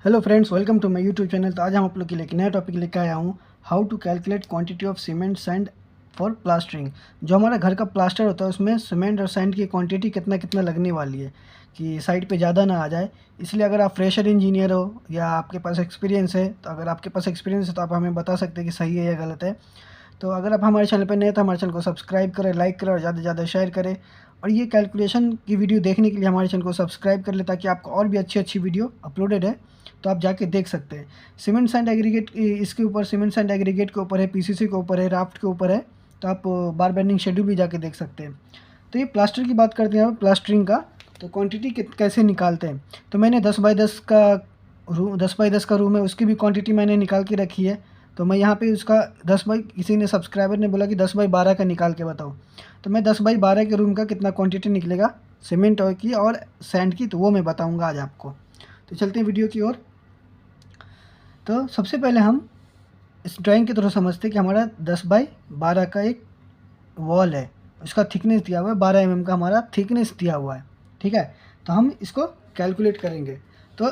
Hello friends, welcome to my YouTube channel. तो आज हम आप लोग के लिए एक नया टॉपिक लेकर आया हूँ, how to calculate quantity of cement sand for plastering. जो हमारा घर का प्लास्टर होता है उसमें सीमेंट और सैंड की क्वांटिटी कितना कितना लगने वाली है कि साइड पे ज़्यादा ना आ जाए। इसलिए अगर आप फ्रेशर इंजीनियर हो या आपके पास एक्सपीरियंस है, तो अगर आपके पास एक्सपीरियंस है तो आप हमें बता सकते हैं कि सही है या गलत है। तो अगर आप हमारे चैनल पर नए तो हमारे चैनल को सब्सक्राइब करें, लाइक करें और ज़्यादा से ज़्यादा शेयर करें। और ये कैलकुलेशन की वीडियो देखने के लिए हमारे चैनल को सब्सक्राइब कर ले, ताकि आपको और भी अच्छी अच्छी वीडियो अपलोडेड है तो आप जाके देख सकते हैं। सीमेंट सैंड एग्रीगेट इसके ऊपर, सीमेंट सैंड एग्रीगेट के ऊपर है, पीसीसी के ऊपर है, राफ्ट के ऊपर है। तो आप बार बेंडिंग शेड्यूल भी जाके देख सकते हैं। तो ये प्लास्टर की बात करते हैं, प्लास्टरिंग का। तो क्वांटिटी कैसे निकालते हैं, तो मैंने 10 बाई 10 का रूम है, उसकी भी क्वांटिटी मैंने निकाल के रखी है। तो मैं यहाँ पे उसका 10 बाई, किसी ने सब्सक्राइबर ने बोला कि 10 बाई 12 का निकाल के बताओ। तो मैं 10 बाई 12 के रूम का कितना क्वांटिटी निकलेगा सीमेंट और की और सैंड की, तो वो मैं बताऊँगा आज आपको। तो चलते हैं वीडियो की ओर। तो सबसे पहले हम इस ड्राइंग के थ्रू समझते हैं कि हमारा 10 बाई 12 का एक वॉल है, इसका थिकनेस दिया हुआ है 12 mm का, हमारा थिकनेस दिया हुआ है। ठीक है, तो हम इसको कैलकुलेट करेंगे। तो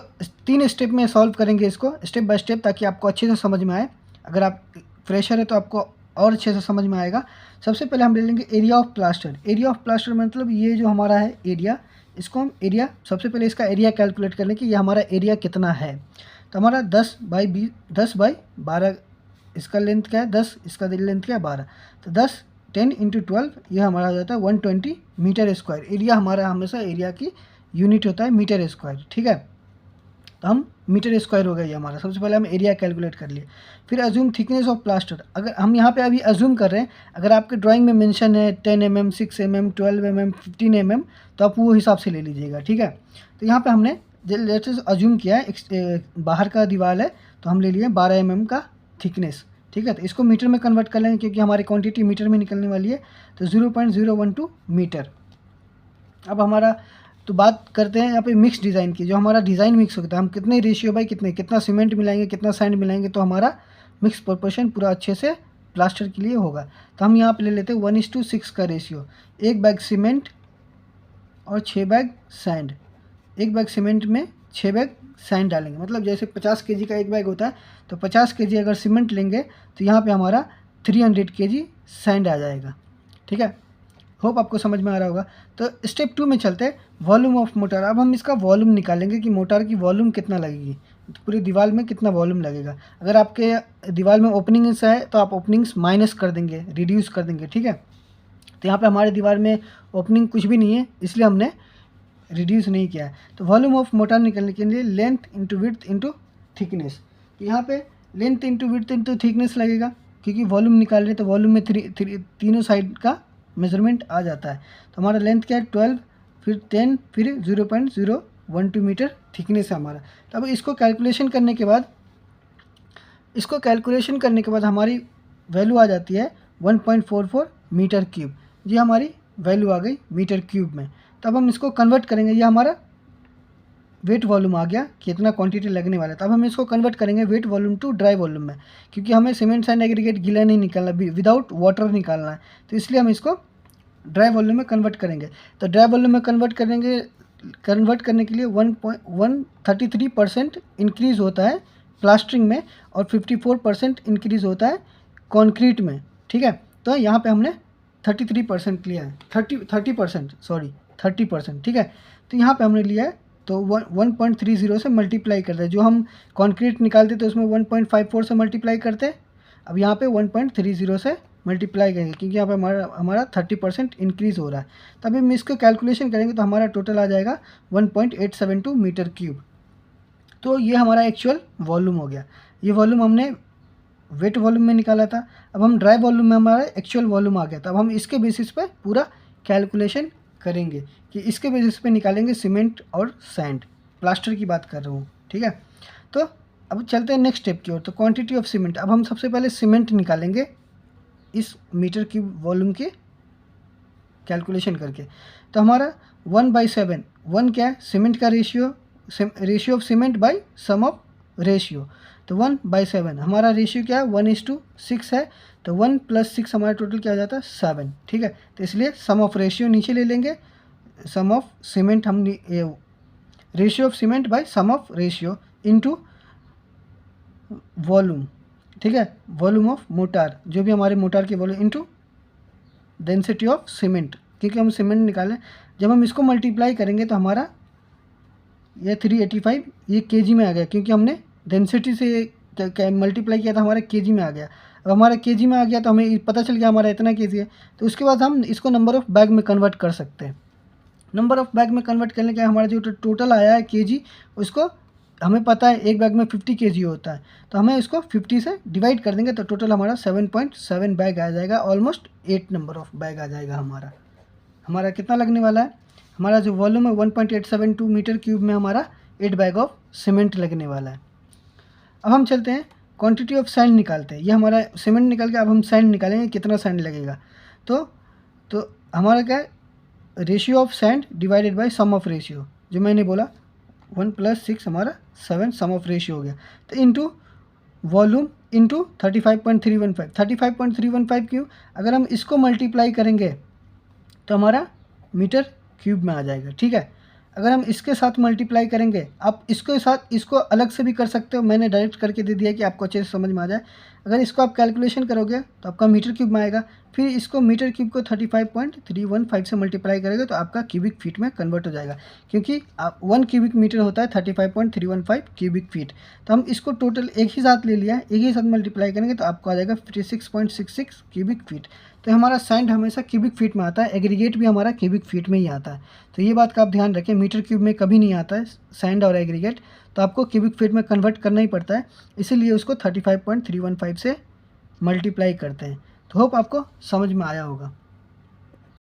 3 स्टेप में सॉल्व करेंगे इसको, स्टेप बाय स्टेप, ताकि आपको अच्छे से समझ में आए। अगर आप फ्रेशर है तो आपको और अच्छे से समझ में आएगा। सबसे पहले हम ले लेंगे area of plaster. Area of plaster मतलब ये जो हमारा है एरिया, इसको हम एरिया, सबसे पहले इसका एरिया कैलकुलेट कर लें कि ये हमारा एरिया कितना है। तो हमारा 10 बाई 12, इसका लेंथ क्या है 10, इसका लेंथ क्या है 12। तो 10 × 12 ये हमारा हो जाता है 120 मीटर स्क्वायर। एरिया हमारा हमेशा एरिया की यूनिट होता है मीटर स्क्वायर। ठीक है, तो हम मीटर स्क्वायर हो गया ये हमारा। सबसे पहले हम एरिया कैलकुलेट कर लिए। फिर अज्यूम थिकनेस ऑफ प्लास्टर। अगर हम यहाँ पे अभी अज्यूम कर रहे हैं, अगर आपके ड्राइंग में मेंशन है 10 mm, 6 mm, 12 mm, 15 mm, तो आप वो हिसाब से ले लीजिएगा। ठीक है, तो यहाँ पे हमने लेटेस्ट अज्यूम किया है बाहर का दीवार है, तो हम ले लिए 12 mm का थिकनेस। ठीक है, तो इसको मीटर में कन्वर्ट कर लेंगे क्योंकि हमारी क्वांटिटी मीटर में निकलने वाली है। तो 0.012 मीटर। अब हमारा तो बात करते हैं यहाँ पे मिक्स डिज़ाइन की। जो हमारा डिज़ाइन मिक्स होता है, हम कितने रेशियो बाई कितना सीमेंट मिलाएंगे, कितना सैंड मिलाएंगे, तो हमारा मिक्स प्रोपोर्शन पूरा अच्छे से प्लास्टर के लिए होगा। तो हम यहाँ पे ले लेते हैं 1:6 का रेशियो। 1 बैग सीमेंट और 6 बैग सैंड। 1 बैग सीमेंट में 6 बैग सैंड डालेंगे, मतलब जैसे 50 kg का 1 बैग होता है, तो 50 kg अगर सीमेंट लेंगे तो यहाँ पे हमारा 300 kg सैंड आ जाएगा। ठीक है, होप आपको समझ में आ रहा होगा। तो स्टेप 2 में चलते हैं, वॉल्यूम ऑफ मोटर। अब हम इसका वॉल्यूम निकालेंगे कि मोटर की वॉल्यूम कितना लगेगी, तो पूरी दीवार में कितना वॉल्यूम लगेगा। अगर आपके दीवार में ओपनिंग्स है तो आप ओपनिंग्स माइनस कर देंगे, रिड्यूस कर देंगे। ठीक है, तो यहाँ पे हमारे दीवार में ओपनिंग कुछ भी नहीं है, इसलिए हमने रिड्यूस नहीं किया है। तो वॉल्यूम ऑफ मोटर निकलने के लिए length into width into thickness. यहाँ पे length into width into thickness लगेगा, क्योंकि वॉल्यूम निकाल रहे हैं तो वॉल्यूम में तीनों साइड का मेजरमेंट आ जाता है। तो हमारा लेंथ क्या है 12, फिर 10, फिर 0.012 मीटर थिकनेस है हमारा। तो अब इसको कैलकुलेशन करने के बाद हमारी वैल्यू आ जाती है 1.44 मीटर क्यूब। ये हमारी वैल्यू आ गई मीटर क्यूब में। तब हम इसको कन्वर्ट करेंगे, ये हमारा वेट वॉल्यूम आ गया कि इतना क्वांटिटी लगने वाला है। तब हम इसको कन्वर्ट करेंगे wet volume to dry volume में, क्योंकि हमें सीमेंट सैंड एग्रीगेट गीला नहीं निकालना, विदाउट वाटर निकालना है। तो इसलिए हम इसको ड्राई वॉल्यूम में कन्वर्ट करेंगे। तो ड्राई वॉल्यूम में कन्वर्ट करने के लिए 133% इंक्रीज़ होता है प्लास्टरिंग में, और 54% इंक्रीज़ होता है कॉन्क्रीट में। ठीक है, तो यहाँ पे हमने 33% लिया है, 30%। ठीक है, तो यहाँ पे हमने लिया है, तो 1.30 से मल्टीप्लाई करते हैं। जो हम कॉन्क्रीट निकालते थे उसमें 1.54 से मल्टीप्लाई करते हैं, अब यहाँ पे 1.30 से मल्टीप्लाई करेंगे, क्योंकि यहाँ पे हमारा 30% इंक्रीज़ हो रहा है। तब हम इसको कैलकुलेशन करेंगे तो हमारा टोटल आ जाएगा 1.872 मीटर क्यूब। तो ये हमारा एक्चुअल वॉल्यूम हो गया। ये वॉल्यूम हमने वेट वॉल्यूम में निकाला था। अब हम ड्राई वॉल्यूम में हमारा एक्चुअल वॉल्यूम आ गया था। अब हम इसके बेसिस पे पूरा कैलकुलेशन करेंगे कि इसके बेसिस पे निकालेंगे सीमेंट और सैंड। प्लास्टर की बात कर रहा हूँ। ठीक है, तो अब चलते हैं नेक्स्ट स्टेप की ओर। तो क्वांटिटी ऑफ सीमेंट। अब हम सबसे पहले सीमेंट निकालेंगे इस मीटर क्यूब वॉल्यूम के कैलकुलेशन करके। तो हमारा 1/7, 1 क्या है सीमेंट का ratio of cement by sum of ratio. तो 1/7 हमारा रेशियो क्या है 1:6 है। तो 1 + 6 हमारा टोटल क्या हो जाता है 7। ठीक है, तो इसलिए सम ऑफ रेशियो नीचे ले लेंगे, सम ऑफ सीमेंट हम ratio of cement by sum of ratio, into volume, ठीक है, वॉल्यूम ऑफ मोटार, जो भी हमारे मोटार की volume into density of cement, क्योंकि हम सीमेंट निकालें। जब हम इसको मल्टीप्लाई करेंगे तो हमारा ये 385 ये केजी में आ गया, क्योंकि हमने डेंसिटी से मल्टीप्लाई किया था, हमारा केजी में आ गया। अब हमारा केजी में आ गया तो हमें पता चल गया हमारा इतना केजी है। तो उसके बाद हम इसको नंबर ऑफ़ बैग में कन्वर्ट कर सकते हैं। नंबर ऑफ़ बैग में कन्वर्ट करने के हमारा जो टोटल आया है केजी, उसको हमें पता है एक बैग में 50 केजी होता है, तो हमें इसको 50 से डिवाइड कर देंगे तो टोटल हमारा 7.7 बैग आ जाएगा, ऑलमोस्ट 8 नंबर ऑफ़ बैग आ जाएगा हमारा कितना लगने वाला है, हमारा जो वॉल्यूम है 1.872 मीटर क्यूब में हमारा 8 बैग ऑफ सीमेंट लगने वाला है। अब हम चलते हैं क्वांटिटी ऑफ सैंड निकालते हैं। ये हमारा सीमेंट निकल के अब हम सैंड निकालेंगे, कितना सैंड लगेगा। तो हमारा क्या है, ratio of sand divided by sum of ratio, जो मैंने बोला 1 + 6 हमारा 7 सम ऑफ रेशियो हो गया। तो इंटू वॉल्यूम इंटू 35.315, 35.315 क्यों, अगर हम इसको मल्टीप्लाई करेंगे तो हमारा मीटर क्यूब में आ जाएगा, ठीक है। अगर हम इसके साथ मल्टीप्लाई करेंगे, आप इसके साथ इसको अलग से भी कर सकते हो, मैंने डायरेक्ट करके दे दिया कि आपको अच्छे से समझ में आ जाए। अगर इसको आप कैलकुलेशन करोगे तो आपका मीटर क्यूब में आएगा, फिर इसको मीटर क्यूब को 35.315 से मल्टीप्लाई करेंगे तो आपका क्यूबिक फीट में कन्वर्ट हो जाएगा, क्योंकि 1 क्यूबिक मीटर होता है 35.315 क्यूबिक फीट। तो हम इसको टोटल एक ही साथ ले लिया है, एक ही साथ मल्टीप्लाई करेंगे तो आपको आ जाएगा 56.66 क्यूबिक फीट। तो हमारा सैंड हमेशा क्यूबिक फीट में आता है, एग्रीगेट भी हमारा क्यूबिक फीट में ही आता है। तो ये बात का आप ध्यान रखें, मीटर क्यूब में कभी नहीं आता है सैंड और एग्रीगेट, तो आपको क्यूबिक फीट में कन्वर्ट करना ही पड़ता है, इसीलिए उसको 35.315 से मल्टीप्लाई करते हैं। तो होप आपको समझ में आया होगा।